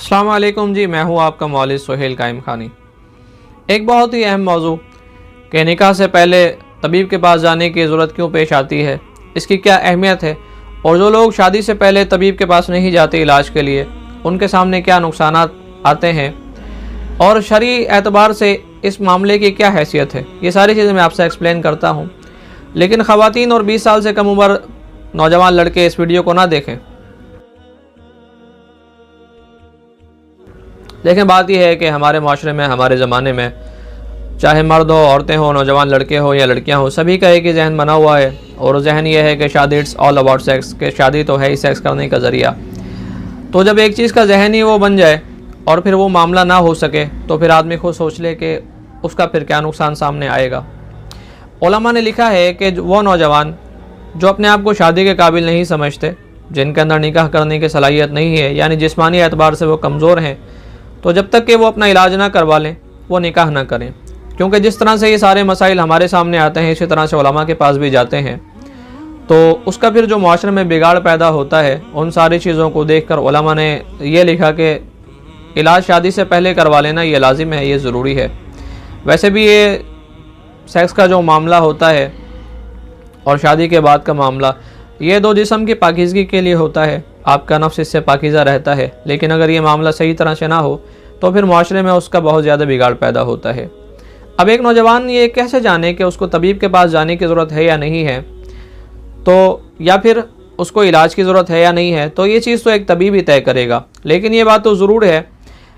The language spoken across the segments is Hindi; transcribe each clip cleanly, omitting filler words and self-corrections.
अस्सलाम वालेकुम जी, मैं हूं आपका मौलवी सुहेल कायम खानी। एक बहुत ही अहम मौजू कि निकाह से पहले तबीब के पास जाने की ज़रूरत क्यों पेश आती है, इसकी क्या अहमियत है और जो लोग शादी से पहले तबीब के पास नहीं जाते इलाज के लिए उनके सामने क्या नुकसान आते हैं और शरई एतबार से इस मामले की क्या हैसियत है, ये सारी चीज़ें मैं आपसे एक्सप्लेन करता हूँ। लेकिन ख़वातीन और 20 साल से कम उम्र नौजवान लड़के इस वीडियो को ना देखें। देखें, बात यह है कि हमारे माशरे में, हमारे ज़माने में, चाहे मर्द हो, औरतें हो, नौजवान लड़के हो या लड़कियां हो, सभी का एक ही जहन बना हुआ है और जहन ये है कि शादी इट्स ऑल अबाउट सेक्स, कि शादी तो है ही सेक्स करने का ज़रिया। तो जब एक चीज़ का जहन ही वो बन जाए और फिर वो मामला ना हो सके तो फिर आदमी खुद सोच ले कि उसका फिर क्या नुकसान सामने आएगा। उलमा ने लिखा है कि वो नौजवान जो अपने आप को शादी के काबिल नहीं समझते, जिनके अंदर निकाह करने की सलाहियत नहीं है, यानी जिस्मानी एतबार से वो कमज़ोर हैं, तो जब तक कि वो अपना इलाज ना करवा लें वो निकाह ना करें। क्योंकि जिस तरह से ये सारे मसाइल हमारे सामने आते हैं इसी तरह से उलमा के पास भी जाते हैं, तो उसका फिर जो माशरे में बिगाड़ पैदा होता है, उन सारी चीज़ों को देख कर उलमा ने ये लिखा कि इलाज शादी से पहले करवा लेना ये लाजिम है, ये ज़रूरी है। वैसे भी ये सेक्स का जो मामला होता है और शादी के बाद का मामला, ये दो जिस्म की पाकीज़गी के लिए होता है, आपका नफ्स इससे पाकीज़ा रहता है। लेकिन अगर ये मामला सही तरह से ना हो तो फिर माशरे में उसका बहुत ज़्यादा बिगाड़ पैदा होता है। अब एक नौजवान ये कैसे जाने कि उसको तबीब के पास जाने की ज़रूरत है या नहीं है, तो या फिर उसको इलाज की ज़रूरत है या नहीं है, तो ये चीज़ तो एक तबीब ही तय करेगा। लेकिन ये बात तो ज़रूर है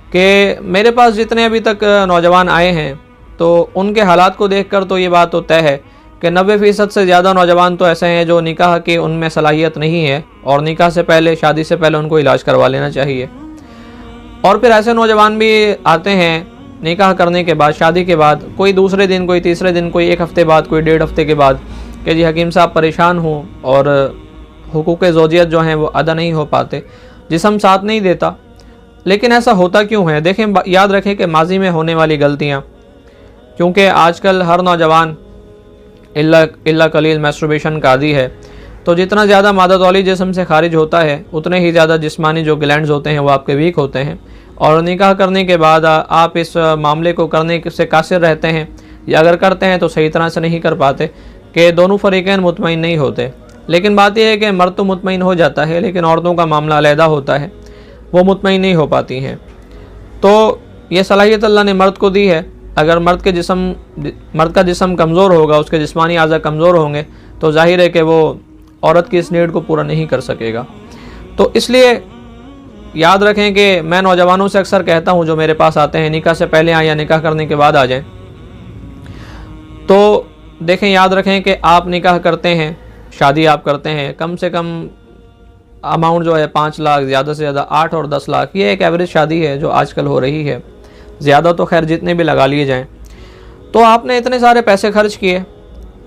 कि मेरे पास जितने अभी तक नौजवान आए हैं तो उनके हालात को देख कर तो ये बात तो तय है कि 90% से ज़्यादा नौजवान तो ऐसे हैं जो निकाह की उनमें सलाहियत नहीं है और निकाह से पहले, शादी से पहले उनको इलाज करवा लेना चाहिए। और फिर ऐसे नौजवान भी आते हैं निकाह करने के बाद, शादी के बाद, कोई दूसरे दिन, कोई तीसरे दिन, कोई 1 हफ़्ते बाद, कोई 1.5 हफ़्ते के बाद कि जी हकीम साहब परेशान हूँ और हुकूक़ ज़ौजियत जो हैं वो अदा नहीं हो पाते, जिस्म साथ नहीं देता। लेकिन ऐसा होता क्यों है? देखें, याद रखें कि माजी में होने वाली गलतियाँ, क्योंकि आजकल हर नौजवान इल्ला कलील मैस्टरबेशन का आदी है, तो जितना ज़्यादा मादा तौली जिस्म से खारिज होता है उतने ही ज़्यादा जिस्मानी जो ग्लैंड्स होते हैं वो आपके वीक होते हैं और निकाह करने के बाद आप इस मामले को करने से कासिर रहते हैं, या अगर करते हैं तो सही तरह से नहीं कर पाते कि दोनों फरीकैन मुतमईन नहीं होते। लेकिन बात यह है कि मर्द तो मुतमईन हो जाता है, लेकिन औरतों का मामला अलहदा होता है, वो मुतमईन नहीं हो पाती हैं। तो ये सलाहियत अल्लाह ने मर्द को दी है। अगर मर्द का जिस्म कमज़ोर होगा, उसके जिस्मानी आज़ा कमज़ोर होंगे, तो जाहिर है कि वो औरत की इस नीड को पूरा नहीं कर सकेगा। तो इसलिए याद रखें कि मैं नौजवानों से अक्सर कहता हूं जो मेरे पास आते हैं, निकाह से पहले आए या निकाह करने के बाद आ जाएं, तो देखें, याद रखें कि आप निकाह करते हैं, शादी आप करते हैं, कम से कम अमाउंट जो है 5 लाख, ज़्यादा से ज़्यादा 8 और 10 लाख, ये एक एवरेज शादी है जो आजकल हो रही है। ज़्यादा तो खैर जितने भी लगा लिए जाएं, तो आपने इतने सारे पैसे खर्च किए,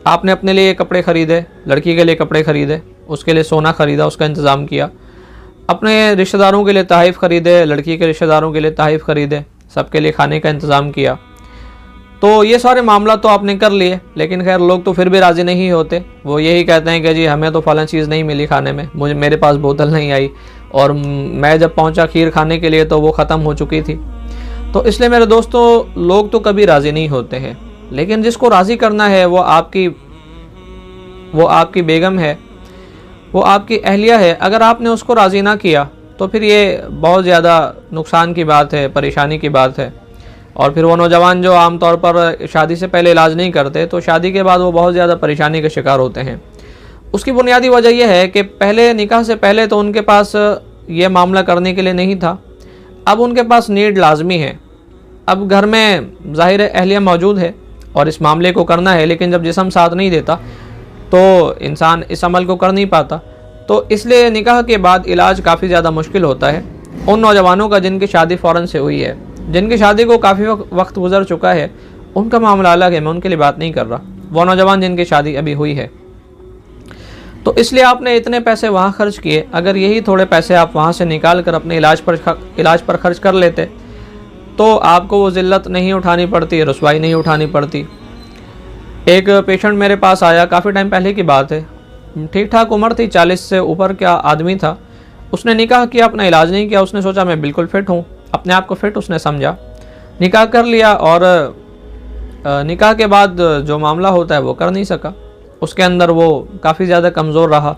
आपने अपने लिए कपड़े ख़रीदे, लड़की के लिए कपड़े ख़रीदे, उसके लिए सोना ख़रीदा, उसका इंतज़ाम किया, अपने रिश्तेदारों के लिए तोहफ़े ख़रीदे, लड़की के रिश्तेदारों के लिए तोहफ़े ख़रीदे, सबके लिए खाने का इंतज़ाम किया। तो ये सारे मामला तो आपने कर लिए, लेकिन खैर लोग तो फिर भी राज़ी नहीं होते। वो यही कहते हैं कि जी हमें तो फ़लाँ चीज़ नहीं मिली खाने में, मेरे पास बोतल नहीं आई और मैं जब पहुँचा खीर खाने के लिए तो वो ख़त्म हो चुकी थी। तो इसलिए मेरे दोस्तों, लोग तो कभी राज़ी नहीं होते हैं, लेकिन जिसको राज़ी करना है वो आपकी बेगम है, वो आपकी अहलिया है। अगर आपने उसको राज़ी ना किया तो फिर ये बहुत ज़्यादा नुकसान की बात है, परेशानी की बात है। और फिर वो नौजवान जो आम तौर पर शादी से पहले इलाज नहीं करते, तो शादी के बाद वो बहुत ज़्यादा परेशानी के शिकार होते हैं। उसकी बुनियादी वजह यह है कि पहले, निकाह से पहले तो उनके पास ये मामला करने के लिए नहीं था, अब उनके पास नीड लाजमी है। अब घर में ज़ाहिर अहलिया मौजूद है और इस मामले को करना है, लेकिन जब जिस्म साथ नहीं देता तो इंसान इस अमल को कर नहीं पाता। तो इसलिए निकाह के बाद इलाज काफ़ी ज़्यादा मुश्किल होता है उन नौजवानों का जिनकी शादी फ़ौरन से हुई है, जिनकी शादी को काफ़ी वक्त गुजर चुका है, उनका मामला अलग है, मैं उनके लिए बात नहीं कर रहा। वो नौजवान जिनकी शादी अभी हुई है, तो इसलिए आपने इतने पैसे वहाँ खर्च किए, अगर यही थोड़े पैसे आप वहाँ से निकाल कर अपने इलाज पर खर्च कर लेते तो आपको वो ज़िल्लत नहीं उठानी पड़ती, रसवाई नहीं उठानी पड़ती। एक पेशेंट मेरे पास आया, काफ़ी टाइम पहले की बात है, ठीक ठाक उम्र थी, 40 से ऊपर का आदमी था, उसने निकाह किया, अपना इलाज नहीं किया, उसने सोचा मैं बिल्कुल फिट हूँ, अपने आप को फिट उसने समझा, निकाह कर लिया और निकाह के बाद जो मामला होता है वो कर नहीं सका, उसके अंदर वो काफ़ी ज़्यादा कमज़ोर रहा।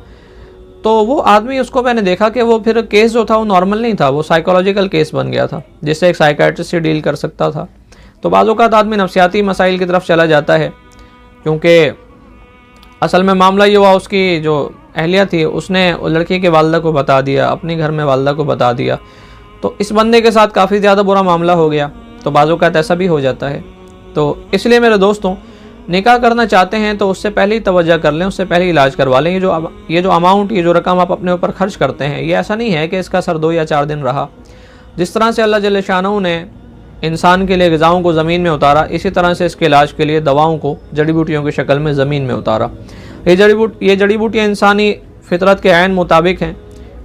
तो वो आदमी, उसको मैंने देखा कि वो फिर केस जो था वो नॉर्मल नहीं था, वो साइकोलॉजिकल केस बन गया था जिससे एक साइकाइट्रिस्ट ही डील कर सकता था। तो बाज़ औक़ात आदमी नफ्सियाती मसाइल की तरफ चला जाता है, क्योंकि असल में मामला ये हुआ, उसकी जो अहलिया थी उसने लड़की के वालिदा को बता दिया, अपने घर में वालिदा को बता दिया, तो इस बंदे के साथ काफ़ी ज़्यादा बुरा मामला हो गया। तो बाज़ औक़ात ऐसा भी हो जाता है। तो इसलिए मेरे दोस्तों, निकाह करना चाहते हैं तो उससे पहले ही तवज्जो कर लें, उससे पहले इलाज करवा लें। ये जो अमाउंट, ये जो रकम आप अपने ऊपर खर्च करते हैं, ये ऐसा नहीं है कि इसका असर 2 या 4 दिन रहा। जिस तरह से अल्लाह जल्ल शानहू ने इंसान के लिए ग़िज़ाओं को ज़मीन में उतारा, इसी तरह से इसके इलाज के लिए दवाओं को जड़ी बूटियों की शक्ल में ज़मीन में उतारा। ये जड़ी बूटियाँ इंसानी फितरत के ऐन मुताबिक हैं,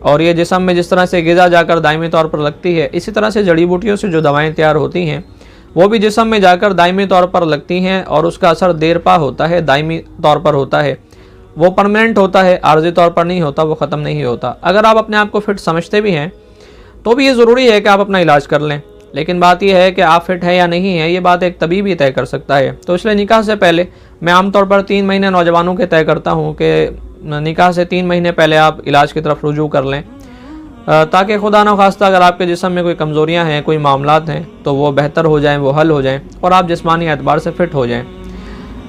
और ये जिस्म में जिस तरह से ग़िज़ा जाकर दायमी तौर पर लगती है, इसी तरह से जड़ी बूटियों से जो दवाएँ तैयार होती हैं वो भी जिस्म में जाकर दायमी तौर पर लगती हैं, और उसका असर देर पा होता है, दायमी तौर पर होता है, वो परमानेंट होता है, आर्जी तौर पर नहीं होता, वो ख़त्म नहीं होता। अगर आप अपने आप को फ़िट समझते भी हैं तो भी ये ज़रूरी है कि आप अपना इलाज कर लें, लेकिन बात यह है कि आप फिट है या नहीं है, ये बात एक तबीब ही तय कर सकता है। तो इसलिए निकाह से पहले मैं आमतौर पर 3 महीने नौजवानों के तय करता हूँ कि निकाह से 3 महीने पहले आप इलाज की तरफ रुजू कर लें, ताकि खुदा न खास्ता अगर आपके जिस्म में कोई कमज़ोरियाँ हैं, कोई मामलात हैं, तो वो बेहतर हो जाएं, वो हल हो जाएं, और आप जिस्मानी एतबार से फ़िट हो जाएं।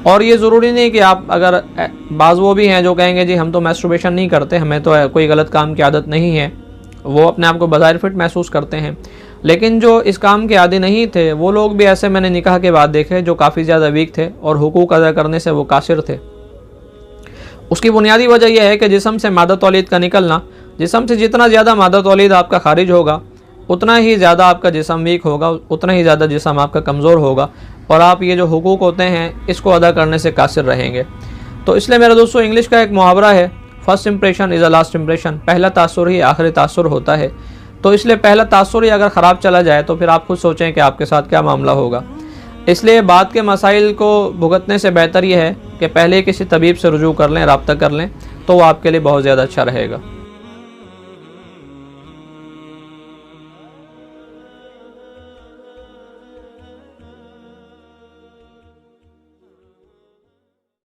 और ये ज़रूरी नहीं कि आप, अगर बाज़ वो भी हैं जो कहेंगे जी हम तो मैस्टरबेशन नहीं करते, हमें तो कोई गलत काम की आदत नहीं है, वो अपने आप को बज़ाहिर फ़िट महसूस करते हैं, लेकिन जो इस काम के आदी नहीं थे वो लोग भी ऐसे मैंने निकाह के बाद देखे जो काफ़ी ज़्यादा वीक थे और हुकूक अदा करने से वो कासिर थे। उसकी बुनियादी वजह यह है कि जिस्म से मादा तौलीद का निकलना, जिस्म से जितना ज़्यादा मादा तौलीद आपका खारिज होगा उतना ही ज़्यादा आपका जिस्म वीक होगा, उतना ही ज़्यादा जिस्म आपका कमज़ोर होगा, और आप ये जो हुकूक होते हैं इसको अदा करने से कासिर रहेंगे। तो इसलिए मेरे दोस्तों, इंग्लिश का एक मुहावरा है, first impression is a last impression, पहला तासुर ही आखिरी तासुर होता है। तो इसलिए पहला तासुर ही अगर ख़राब चला जाए तो फिर आप खुद सोचें कि आपके साथ क्या मामला होगा। इसलिए बाद के मसाइल को भुगतने से बेहतर यह है कि पहले किसी तबीब से रुजू कर लें, रब्ता कर लें, तो वो आपके लिए बहुत ज़्यादा अच्छा रहेगा।